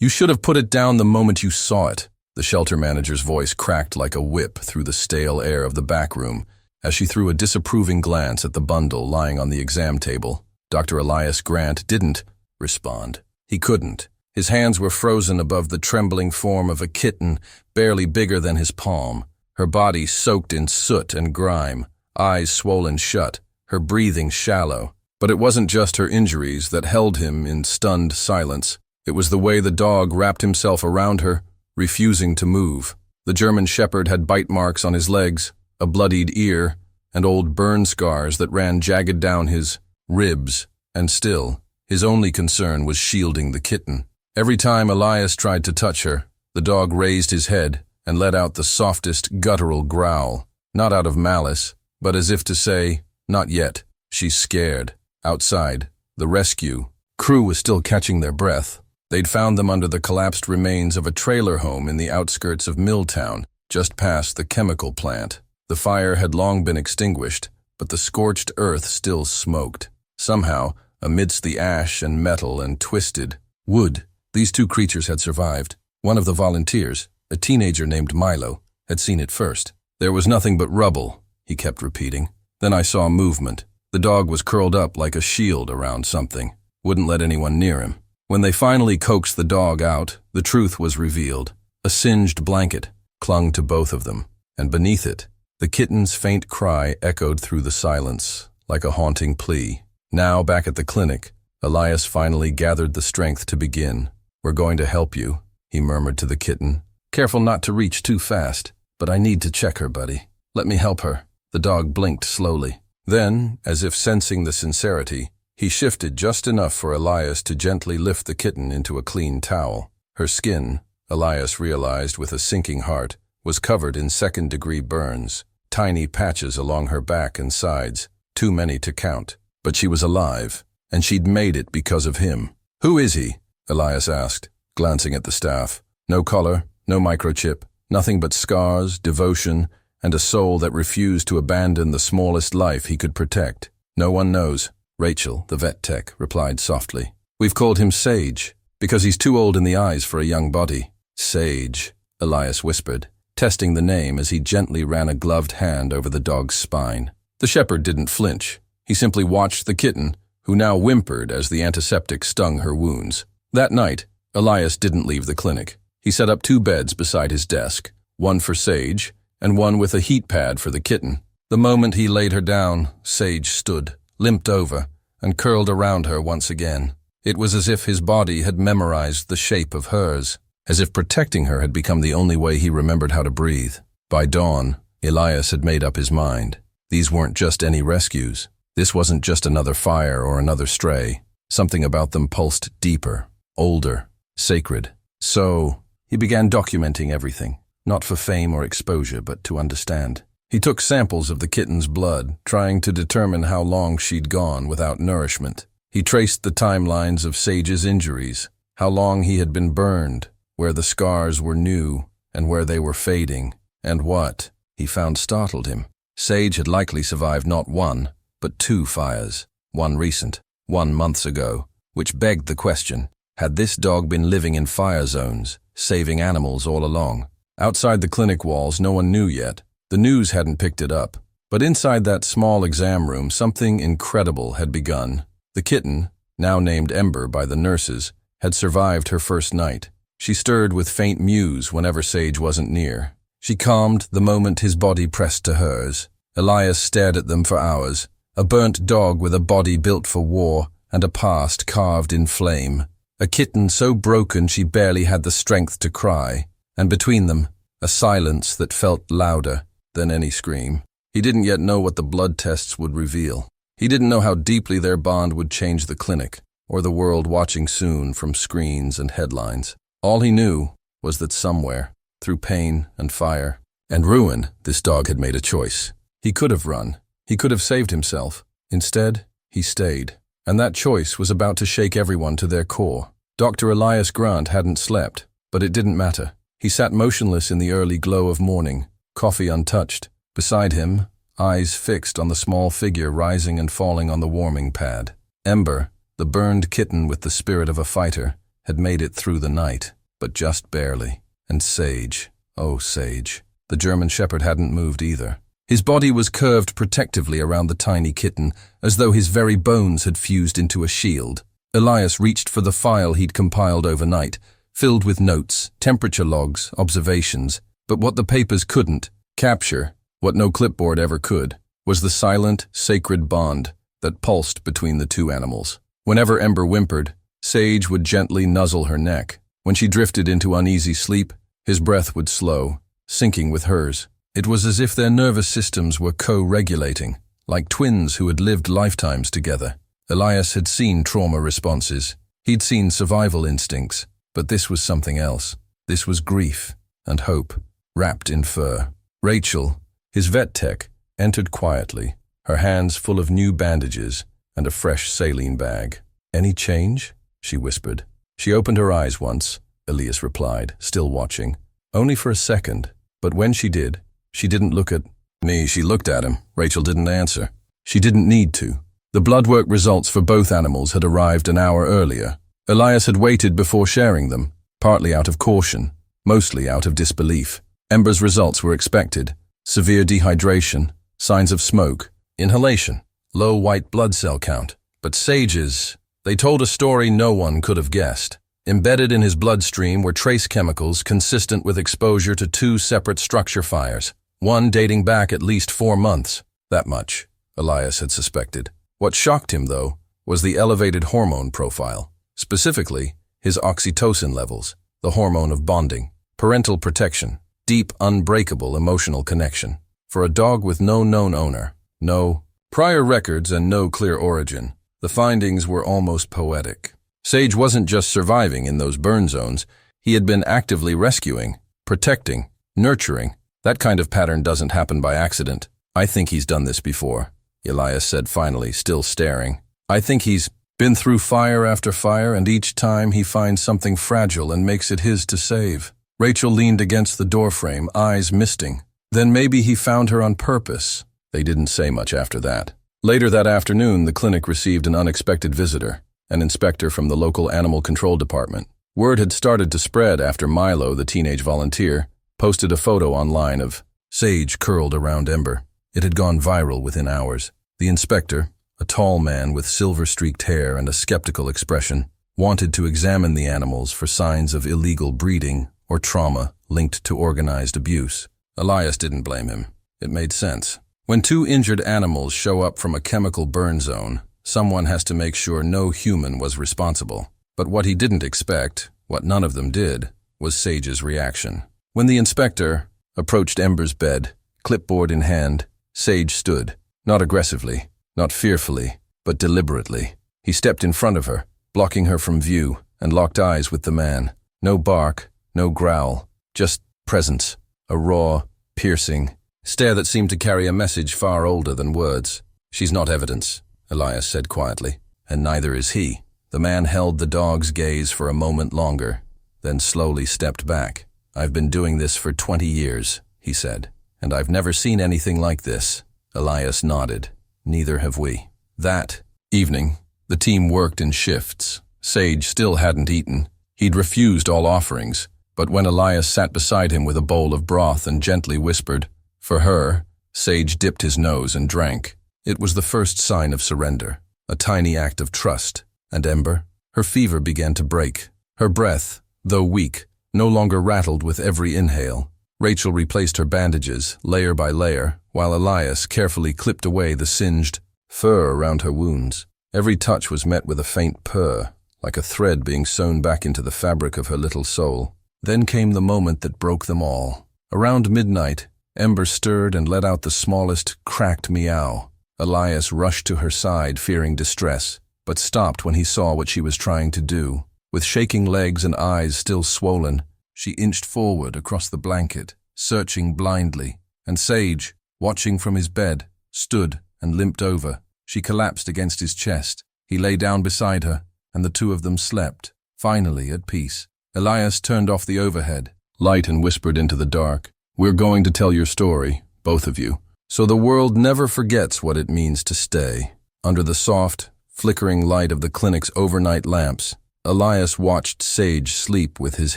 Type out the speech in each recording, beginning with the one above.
You should have put it down the moment you saw it. The shelter manager's voice cracked like a whip through the stale air of the back room as she threw a disapproving glance at the bundle lying on the exam table. Dr. Elias Grant didn't respond. He couldn't. His hands were frozen above the trembling form of a kitten barely bigger than his palm, her body soaked in soot and grime, eyes swollen shut, her breathing shallow. But it wasn't just her injuries that held him in stunned silence. It was the way the dog wrapped himself around her, refusing to move. The German shepherd had bite marks on his legs, a bloodied ear, and old burn scars that ran jagged down his ribs, and still, his only concern was shielding the kitten. Every time Elias tried to touch her, the dog raised his head and let out the softest guttural growl, not out of malice, but as if to say, "Not yet, she's scared." Outside, the rescue crew was still catching their breath. They'd found them under the collapsed remains of a trailer home in the outskirts of Milltown, just past the chemical plant. The fire had long been extinguished, but the scorched earth still smoked. Somehow, amidst the ash and metal and twisted wood, these two creatures had survived. One of the volunteers, a teenager named Milo, had seen it first. "There was nothing but rubble," he kept repeating. "Then I saw movement. The dog was curled up like a shield around something, wouldn't let anyone near him." When they finally coaxed the dog out, the truth was revealed. A singed blanket clung to both of them, and beneath it, the kitten's faint cry echoed through the silence, like a haunting plea. Now, back at the clinic, Elias finally gathered the strength to begin. "We're going to help you," he murmured to the kitten. "Careful not to reach too fast, but I need to check her, buddy. Let me help her." The dog blinked slowly. Then, as if sensing the sincerity, he shifted just enough for Elias to gently lift the kitten into a clean towel. Her skin, Elias realized with a sinking heart, was covered in second-degree burns, tiny patches along her back and sides, too many to count. But she was alive, and she'd made it because of him. "Who is he?" Elias asked, glancing at the staff. No collar, no microchip, nothing but scars, devotion, and a soul that refused to abandon the smallest life he could protect. "No one knows." Rachel, the vet tech, replied softly. "We've called him Sage, because he's too old in the eyes for a young body." "Sage," Elias whispered, testing the name as he gently ran a gloved hand over the dog's spine. The shepherd didn't flinch. He simply watched the kitten, who now whimpered as the antiseptic stung her wounds. That night, Elias didn't leave the clinic. He set up 2 beds beside his desk, one for Sage, and one with a heat pad for the kitten. The moment he laid her down, Sage stood, limped over, and curled around her once again. It was as if his body had memorized the shape of hers, as if protecting her had become the only way he remembered how to breathe. By dawn, Elias had made up his mind. These weren't just any rescues. This wasn't just another fire or another stray. Something about them pulsed deeper, older, sacred. So, he began documenting everything, not for fame or exposure, but to understand. He took samples of the kitten's blood, trying to determine how long she'd gone without nourishment. He traced the timelines of Sage's injuries, how long he had been burned, where the scars were new and where they were fading, and what, he found, startled him. Sage had likely survived not 1, but 2 fires, one recent, 1 months ago, which begged the question, had this dog been living in fire zones, saving animals all along? Outside the clinic walls, no one knew yet. The news hadn't picked it up. But inside that small exam room, something incredible had begun. The kitten, now named Ember by the nurses, had survived her first night. She stirred with faint mews whenever Sage wasn't near. She calmed the moment his body pressed to hers. Elias stared at them for hours, a burnt dog with a body built for war and a past carved in flame. A kitten so broken she barely had the strength to cry, and between them, a silence that felt louder than any scream. He didn't yet know what the blood tests would reveal. He didn't know how deeply their bond would change the clinic, or the world watching soon from screens and headlines. All he knew was that somewhere, through pain and fire and ruin, this dog had made a choice. He could have run. He could have saved himself. Instead, he stayed. And that choice was about to shake everyone to their core. Dr. Elias Grant hadn't slept, but it didn't matter. He sat motionless in the early glow of morning, coffee untouched. Beside him, eyes fixed on the small figure rising and falling on the warming pad. Ember, the burned kitten with the spirit of a fighter, had made it through the night, but just barely. And Sage, oh Sage, the German shepherd hadn't moved either. His body was curved protectively around the tiny kitten, as though his very bones had fused into a shield. Elias reached for the file he'd compiled overnight, filled with notes, temperature logs, observations, but what the papers couldn't capture, what no clipboard ever could, was the silent, sacred bond that pulsed between the two animals. Whenever Ember whimpered, Sage would gently nuzzle her neck. When she drifted into uneasy sleep, his breath would slow, syncing with hers. It was as if their nervous systems were co-regulating, like twins who had lived lifetimes together. Elias had seen trauma responses. He'd seen survival instincts, but this was something else. This was grief and hope, wrapped in fur. Rachel, his vet tech, entered quietly, her hands full of new bandages and a fresh saline bag. "Any change?" she whispered. She opened her eyes once, Elias replied, still watching. Only for a second, but when she did, she didn't look at me. She looked at him. Rachel didn't answer. She didn't need to. The blood work results for both animals had arrived an hour earlier. Elias had waited before sharing them, partly out of caution, mostly out of disbelief. Ember's results were expected. Severe dehydration, signs of smoke, inhalation, low white blood cell count. But Sage's, they told a story no one could have guessed. Embedded in his bloodstream were trace chemicals consistent with exposure to two separate structure fires, one dating back at least 4 months. That much, Elias had suspected. What shocked him, though, was the elevated hormone profile. Specifically, his oxytocin levels, the hormone of bonding, parental protection, deep, unbreakable emotional connection. For a dog with no known owner, no prior records and no clear origin, the findings were almost poetic. Sage wasn't just surviving in those burn zones, he had been actively rescuing, protecting, nurturing. That kind of pattern doesn't happen by accident. "I think he's done this before," Elias said finally, still staring. "I think he's been through fire after fire, and each time he finds something fragile and makes it his to save." Rachel leaned against the doorframe, eyes misting. "Then maybe he found her on purpose." They didn't say much after that. Later that afternoon, the clinic received an unexpected visitor, an inspector from the local animal control department. Word had started to spread after Milo, the teenage volunteer, posted a photo online of Sage curled around Ember. It had gone viral within hours. The inspector, a tall man with silver-streaked hair and a skeptical expression, wanted to examine the animals for signs of illegal breeding or trauma linked to organized abuse. Elias didn't blame him. It made sense. When 2 injured animals show up from a chemical burn zone, someone has to make sure no human was responsible. But what he didn't expect, what none of them did, was Sage's reaction. When the inspector approached Ember's bed, clipboard in hand, Sage stood, not aggressively, not fearfully, but deliberately. He stepped in front of her, blocking her from view, and locked eyes with the man. No bark, no growl, just presence, a raw, piercing stare that seemed to carry a message far older than words. "She's not evidence," Elias said quietly, "and neither is he." The man held the dog's gaze for a moment longer, then slowly stepped back. "I've been doing this for 20 years, he said, "and I've never seen anything like this." Elias nodded. "Neither have we." That evening, the team worked in shifts. Sage still hadn't eaten. He'd refused all offerings, but when Elias sat beside him with a bowl of broth and gently whispered, "For her," Sage dipped his nose and drank. It was the first sign of surrender, a tiny act of trust. And Ember? Her fever began to break. Her breath, though weak, no longer rattled with every inhale. Rachel replaced her bandages, layer by layer, while Elias carefully clipped away the singed fur around her wounds. Every touch was met with a faint purr, like a thread being sewn back into the fabric of her little soul. Then came the moment that broke them all. Around midnight, Ember stirred and let out the smallest, cracked meow. Elias rushed to her side, fearing distress, but stopped when he saw what she was trying to do. With shaking legs and eyes still swollen, she inched forward across the blanket, searching blindly, and Sage, watching from his bed, stood and limped over. She collapsed against his chest. He lay down beside her, and the two of them slept, finally at peace. Elias turned off the overhead light and whispered into the dark, "We're going to tell your story, both of you, so the world never forgets what it means to stay." Under the soft, flickering light of the clinic's overnight lamps, Elias watched Sage sleep with his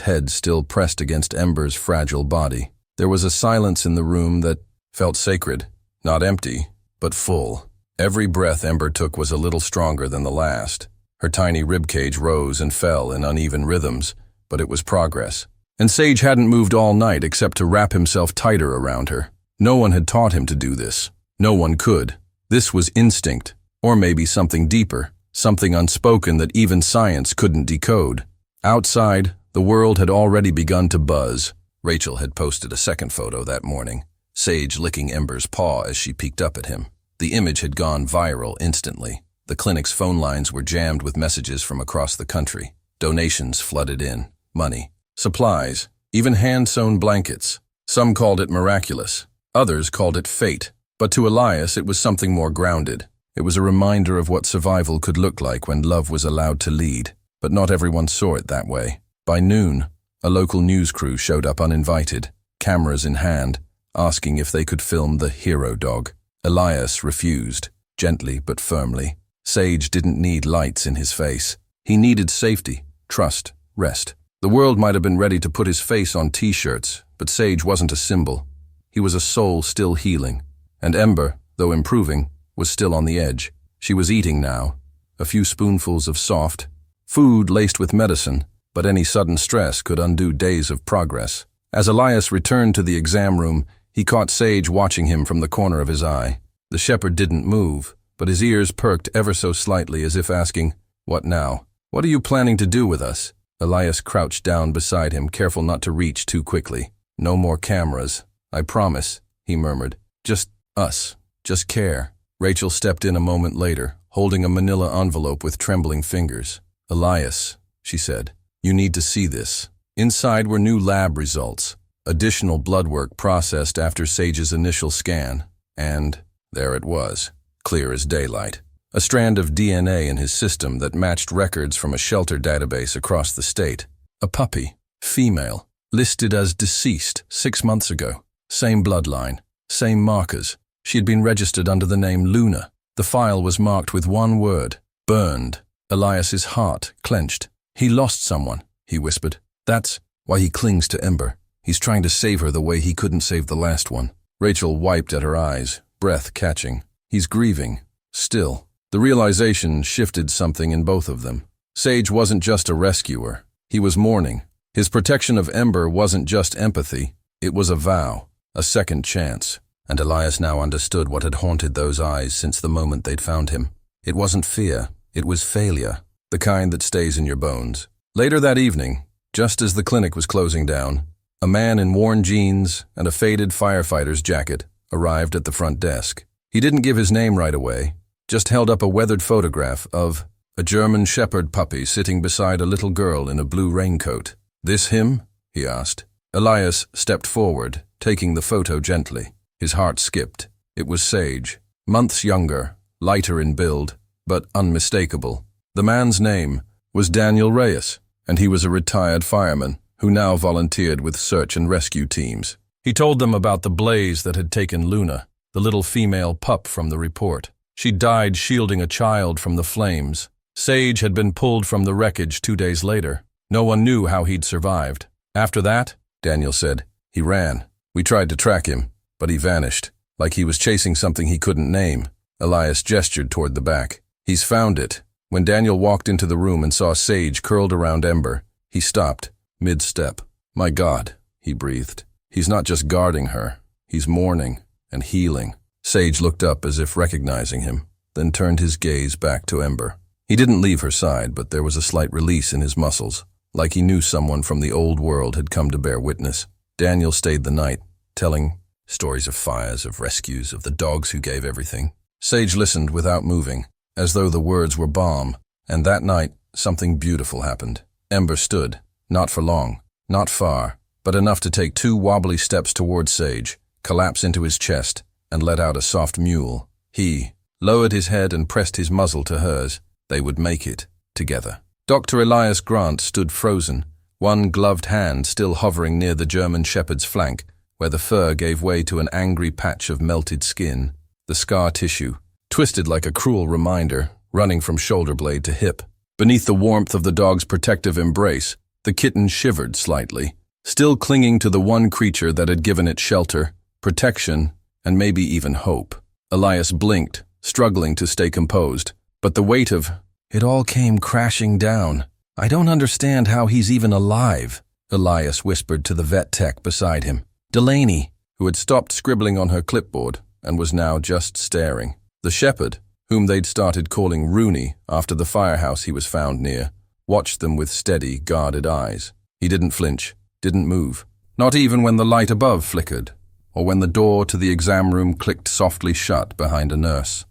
head still pressed against Ember's fragile body. There was a silence in the room that felt sacred, not empty, but full. Every breath Ember took was a little stronger than the last. Her tiny ribcage rose and fell in uneven rhythms, but it was progress. And Sage hadn't moved all night except to wrap himself tighter around her. No one had taught him to do this. No one could. This was instinct, or maybe something deeper, something unspoken that even science couldn't decode. Outside, the world had already begun to buzz. Rachel had posted a second photo that morning, Sage licking Ember's paw as she peeked up at him. The image had gone viral instantly. The clinic's phone lines were jammed with messages from across the country. Donations flooded in. Money, supplies, even hand-sewn blankets. Some called it miraculous. Others called it fate. But to Elias, it was something more grounded. It was a reminder of what survival could look like when love was allowed to lead. But not everyone saw it that way. By noon, a local news crew showed up uninvited, cameras in hand, asking if they could film the hero dog. Elias refused, gently but firmly. Sage didn't need lights in his face. He needed safety, trust, rest. The world might have been ready to put his face on t-shirts, but Sage wasn't a symbol. He was a soul still healing. And Ember, though improving, was still on the edge. She was eating now, a few spoonfuls of soft food laced with medicine, but any sudden stress could undo days of progress. As Elias returned to the exam room, he caught Sage watching him from the corner of his eye. The shepherd didn't move, but his ears perked ever so slightly as if asking, "What now? What are you planning to do with us?" Elias crouched down beside him, careful not to reach too quickly. "No more cameras, I promise," he murmured. "Just us. Just care." Rachel stepped in a moment later, holding a manila envelope with trembling fingers. "Elias," she said, "you need to see this." Inside were new lab results, additional blood work processed after Sage's initial scan, and there it was, clear as daylight. A strand of DNA in his system that matched records from a shelter database across the state. A puppy, female, listed as deceased 6 months ago. Same bloodline, same markers. She had been registered under the name Luna. The file was marked with one word, burned. Elias's heart clenched. "He lost someone," he whispered. "That's why he clings to Ember. He's trying to save her the way he couldn't save the last one." Rachel wiped at her eyes, breath catching. He's grieving. Still. The realization shifted something in both of them. Sage wasn't just a rescuer. He was mourning. His protection of Ember wasn't just empathy. It was a vow, a second chance. And Elias now understood what had haunted those eyes since the moment they'd found him. It wasn't fear. It was failure, the kind that stays in your bones. Later that evening, just as the clinic was closing down, a man in worn jeans and a faded firefighter's jacket arrived at the front desk. He didn't give his name right away, just held up a weathered photograph of a German shepherd puppy sitting beside a little girl in a blue raincoat. "This him?" he asked. Elias stepped forward, taking the photo gently. His heart skipped. It was Sage, months younger, lighter in build, but unmistakable. The man's name was Daniel Reyes, and he was a retired fireman who now volunteered with search and rescue teams. He told them about the blaze that had taken Luna, the little female pup from the report. She died shielding a child from the flames. Sage had been pulled from the wreckage 2 days later. No one knew how he'd survived. After that, Daniel said, he ran. We tried to track him, but he vanished, like he was chasing something he couldn't name. Elias gestured toward the back. He's found it. When Daniel walked into the room and saw Sage curled around Ember, he stopped, mid-step. "My God," he breathed. "He's not just guarding her. He's mourning and healing." Sage looked up as if recognizing him, then turned his gaze back to Ember. He didn't leave her side, but there was a slight release in his muscles, like he knew someone from the old world had come to bear witness. Daniel stayed the night, telling stories of fires, of rescues, of the dogs who gave everything. Sage listened without moving, as though the words were balm, and that night something beautiful happened. Ember stood, not for long, not far, but enough to take 2 wobbly steps towards Sage, collapse into his chest, and let out a soft mewl. He lowered his head and pressed his muzzle to hers. They would make it, together. Dr. Elias Grant stood frozen, one gloved hand still hovering near the German shepherd's flank, where the fur gave way to an angry patch of melted skin, the scar tissue, twisted like a cruel reminder, running from shoulder blade to hip. Beneath the warmth of the dog's protective embrace, the kitten shivered slightly, still clinging to the one creature that had given it shelter, protection, and maybe even hope. Elias blinked, struggling to stay composed, but the weight of it all came crashing down. "I don't understand how he's even alive," Elias whispered to the vet tech beside him. Delaney, who had stopped scribbling on her clipboard and was now just staring. The shepherd, whom they'd started calling Rooney after the firehouse he was found near, watched them with steady, guarded eyes. He didn't flinch, didn't move, not even when the light above flickered, or when the door to the exam room clicked softly shut behind a nurse.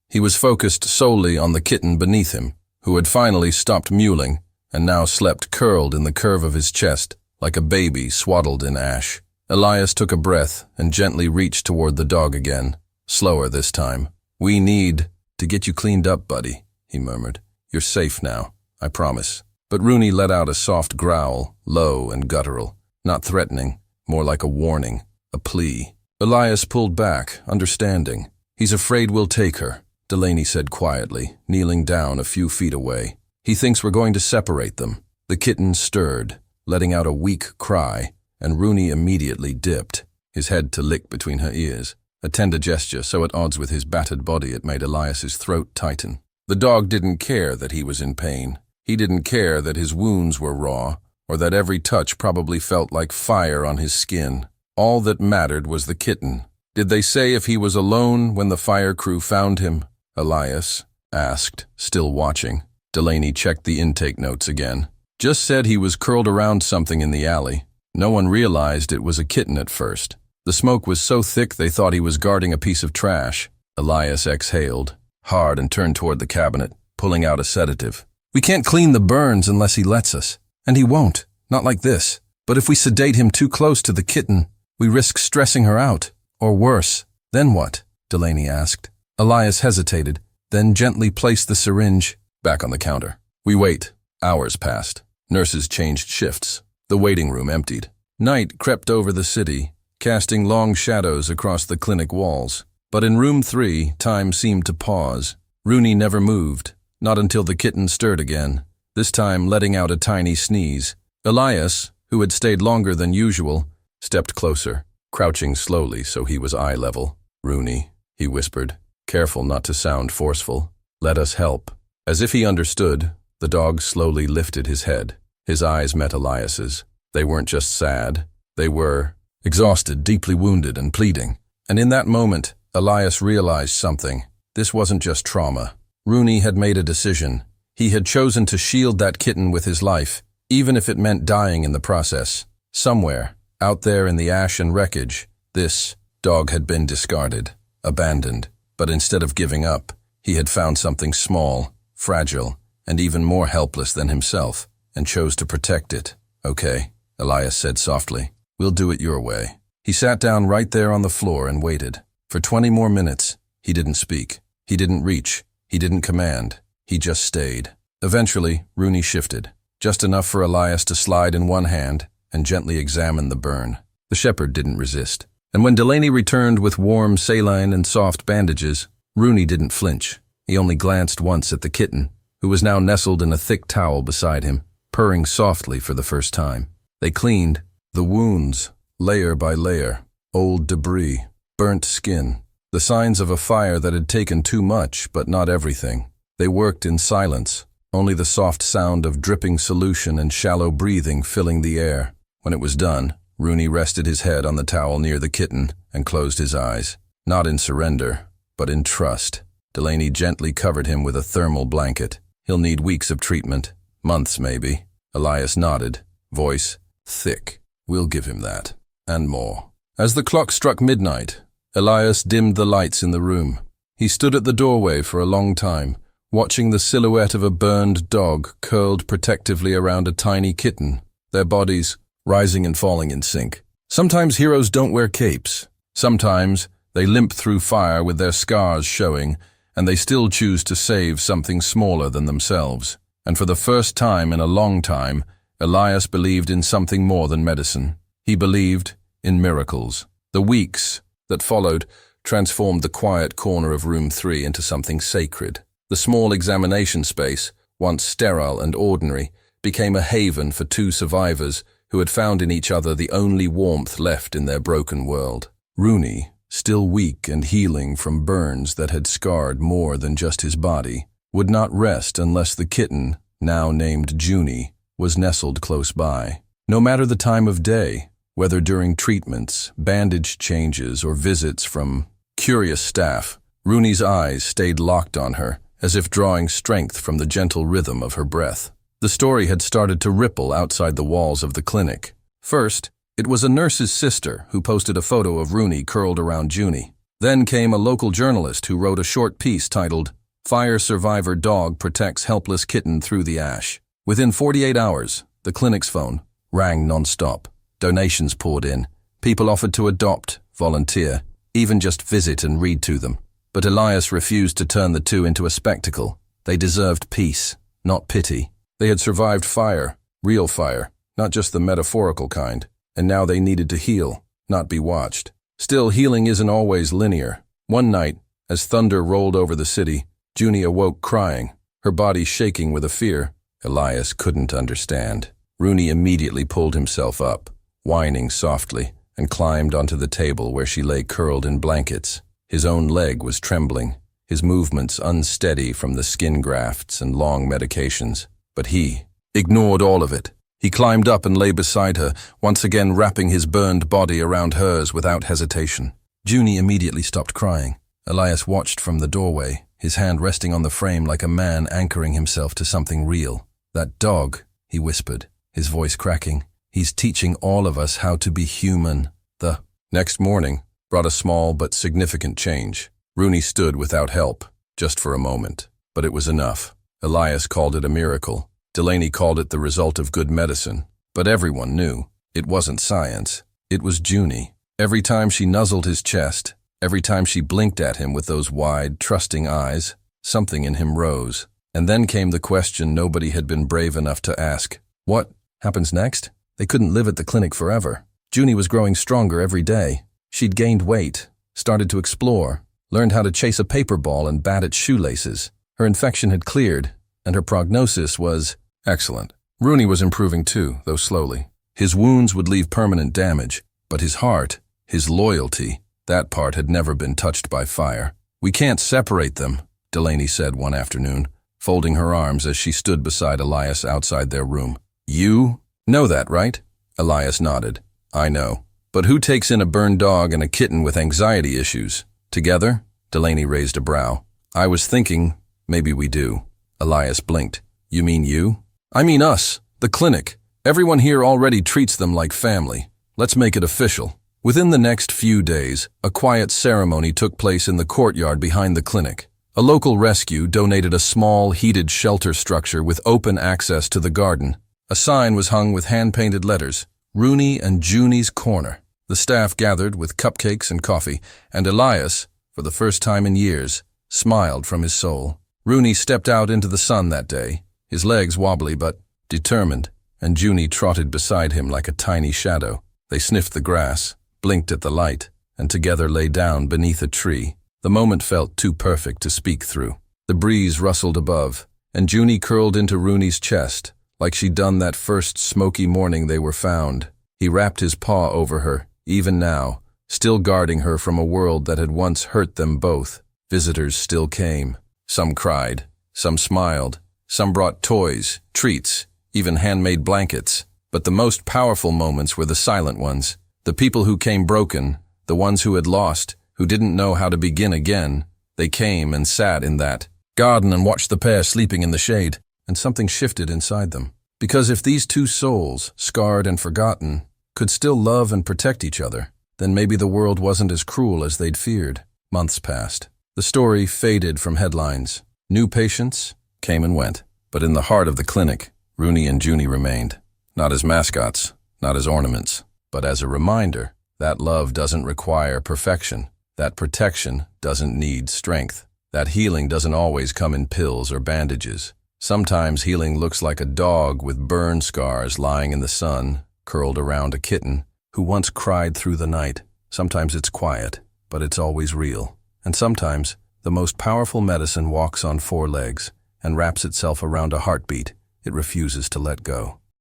He was focused solely on the kitten beneath him, who had finally stopped mewling and now slept curled in the curve of his chest like a baby swaddled in ash. Elias took a breath and gently reached toward the dog again, slower this time. "We need to get you cleaned up, buddy," he murmured. "You're safe now, I promise." But Rooney let out a soft growl, low and guttural, not threatening, more like a warning, a plea. Elias pulled back, understanding. "He's afraid we'll take her," Delaney said quietly, kneeling down a few feet away. "He thinks we're going to separate them." The kitten stirred, letting out a weak cry, and Rooney immediately dipped, his head to lick between her ears. A tender gesture so at odds with his battered body it made Elias's throat tighten. The dog didn't care that he was in pain. He didn't care that his wounds were raw, or that every touch probably felt like fire on his skin. All that mattered was the kitten. "Did they say if he was alone when the fire crew found him?" Elias asked, still watching. Delaney checked the intake notes again. "Just said he was curled around something in the alley. No one realized it was a kitten at first. The smoke was so thick they thought he was guarding a piece of trash." Elias exhaled, hard, and turned toward the cabinet, pulling out a sedative. "We can't clean the burns unless he lets us. And he won't, not like this. But if we sedate him too close to the kitten, we risk stressing her out. Or worse." "Then what?" Delaney asked. Elias hesitated, then gently placed the syringe back on the counter. "We wait." Hours passed. Nurses changed shifts. The waiting room emptied. Night crept over the city, casting long shadows across the clinic walls. But in room 3, time seemed to pause. Rooney never moved, not until the kitten stirred again, this time letting out a tiny sneeze. Elias, who had stayed longer than usual, stepped closer, crouching slowly so he was eye level. "Rooney," he whispered, careful not to sound forceful. "Let us help." As if he understood, the dog slowly lifted his head. His eyes met Elias's. They weren't just sad. They were exhausted, deeply wounded, and pleading. And in that moment, Elias realized something. This wasn't just trauma. Rooney had made a decision. He had chosen to shield that kitten with his life, even if it meant dying in the process. Somewhere, out there in the ash and wreckage, this dog had been discarded, abandoned. But instead of giving up, he had found something small, fragile, and even more helpless than himself, and chose to protect it. "Okay," Elias said softly. "We'll do it your way." He sat down right there on the floor and waited. For 20 more minutes, he didn't speak. He didn't reach. He didn't command. He just stayed. Eventually, Rooney shifted, just enough for Elias to slide in one hand and gently examine the burn. The shepherd didn't resist. And when Delaney returned with warm saline and soft bandages, Rooney didn't flinch. He only glanced once at the kitten, who was now nestled in a thick towel beside him, purring softly for the first time. They cleaned the wounds, layer by layer, old debris, burnt skin, the signs of a fire that had taken too much, but not everything. They worked in silence, only the soft sound of dripping solution and shallow breathing filling the air. When it was done, Rooney rested his head on the towel near the kitten and closed his eyes. Not in surrender, but in trust. Delaney gently covered him with a thermal blanket. "He'll need weeks of treatment, months maybe." Elias nodded, voice thick. "We'll give him that, and more." As the clock struck midnight, Elias dimmed the lights in the room. He stood at the doorway for a long time, watching the silhouette of a burned dog curled protectively around a tiny kitten, their bodies rising and falling in sync. Sometimes heroes don't wear capes. Sometimes they limp through fire with their scars showing, and they still choose to save something smaller than themselves. And for the first time in a long time, Elias believed in something more than medicine. He believed in miracles. The weeks that followed transformed the quiet corner of room 3 into something sacred. The small examination space, once sterile and ordinary, became a haven for two survivors who had found in each other the only warmth left in their broken world. Rooney, still weak and healing from burns that had scarred more than just his body, would not rest unless the kitten, now named Junie, was nestled close by. No matter the time of day, whether during treatments, bandage changes, or visits from curious staff, Rooney's eyes stayed locked on her, as if drawing strength from the gentle rhythm of her breath. The story had started to ripple outside the walls of the clinic. First, it was a nurse's sister who posted a photo of Rooney curled around Junie. Then came a local journalist who wrote a short piece titled, "Fire Survivor Dog Protects Helpless Kitten Through the Ash." Within 48 hours, the clinic's phone rang non-stop. Donations poured in. People offered to adopt, volunteer, even just visit and read to them. But Elias refused to turn the two into a spectacle. They deserved peace, not pity. They had survived fire, real fire, not just the metaphorical kind, and now they needed to heal, not be watched. Still, healing isn't always linear. One night, as thunder rolled over the city, Junie awoke crying, her body shaking with a fear Elias couldn't understand. Rooney immediately pulled himself up, whining softly, and climbed onto the table where she lay curled in blankets. His own leg was trembling, his movements unsteady from the skin grafts and long medications. But he ignored all of it. He climbed up and lay beside her, once again wrapping his burned body around hers without hesitation. Junie immediately stopped crying. Elias watched from the doorway, his hand resting on the frame like a man anchoring himself to something real. "That dog," he whispered, his voice cracking. "He's teaching all of us how to be human." The next morning brought a small but significant change. Rooney stood without help, just for a moment. But it was enough. Elias called it a miracle. Delaney called it the result of good medicine. But everyone knew. It wasn't science. It was Junie. Every time she nuzzled his chest, every time she blinked at him with those wide, trusting eyes, something in him rose. And then came the question nobody had been brave enough to ask. What happens next? They couldn't live at the clinic forever. Junie was growing stronger every day. She'd gained weight, started to explore, learned how to chase a paper ball and bat its shoelaces. Her infection had cleared, and her prognosis was excellent. Rooney was improving too, though slowly. His wounds would leave permanent damage, but his heart, his loyalty, that part had never been touched by fire. "We can't separate them," Delaney said one afternoon, folding her arms as she stood beside Elias outside their room. "You know that, right?" Elias nodded. "I know. But who takes in a burned dog and a kitten with anxiety issues? Together?" Delaney raised a brow. "I was thinking, maybe we do." Elias blinked. "You mean you?" "I mean us, the clinic. Everyone here already treats them like family. Let's make it official." Within the next few days, a quiet ceremony took place in the courtyard behind the clinic. A local rescue donated a small, heated shelter structure with open access to the garden. A sign was hung with hand-painted letters, "Rooney and Junie's Corner." The staff gathered with cupcakes and coffee, and Elias, for the first time in years, smiled from his soul. Rooney stepped out into the sun that day, his legs wobbly but determined, and Junie trotted beside him like a tiny shadow. They sniffed the grass, blinked at the light, and together lay down beneath a tree. The moment felt too perfect to speak through. The breeze rustled above, and Junie curled into Rooney's chest, like she'd done that first smoky morning they were found. He wrapped his paw over her, even now, still guarding her from a world that had once hurt them both. Visitors still came. Some cried, some smiled, some brought toys, treats, even handmade blankets. But the most powerful moments were the silent ones. The people who came broken, the ones who had lost, who didn't know how to begin again. They came and sat in that garden and watched the pair sleeping in the shade, and something shifted inside them. Because if these two souls, scarred and forgotten, could still love and protect each other, then maybe the world wasn't as cruel as they'd feared. Months passed. The story faded from headlines. New patients came and went. But in the heart of the clinic, Rooney and Junie remained. Not as mascots, not as ornaments, but as a reminder that love doesn't require perfection, that protection doesn't need strength, that healing doesn't always come in pills or bandages. Sometimes healing looks like a dog with burn scars lying in the sun, curled around a kitten who once cried through the night. Sometimes it's quiet, but it's always real. And sometimes the most powerful medicine walks on four legs. and wraps itself around a heartbeat it refuses to let go.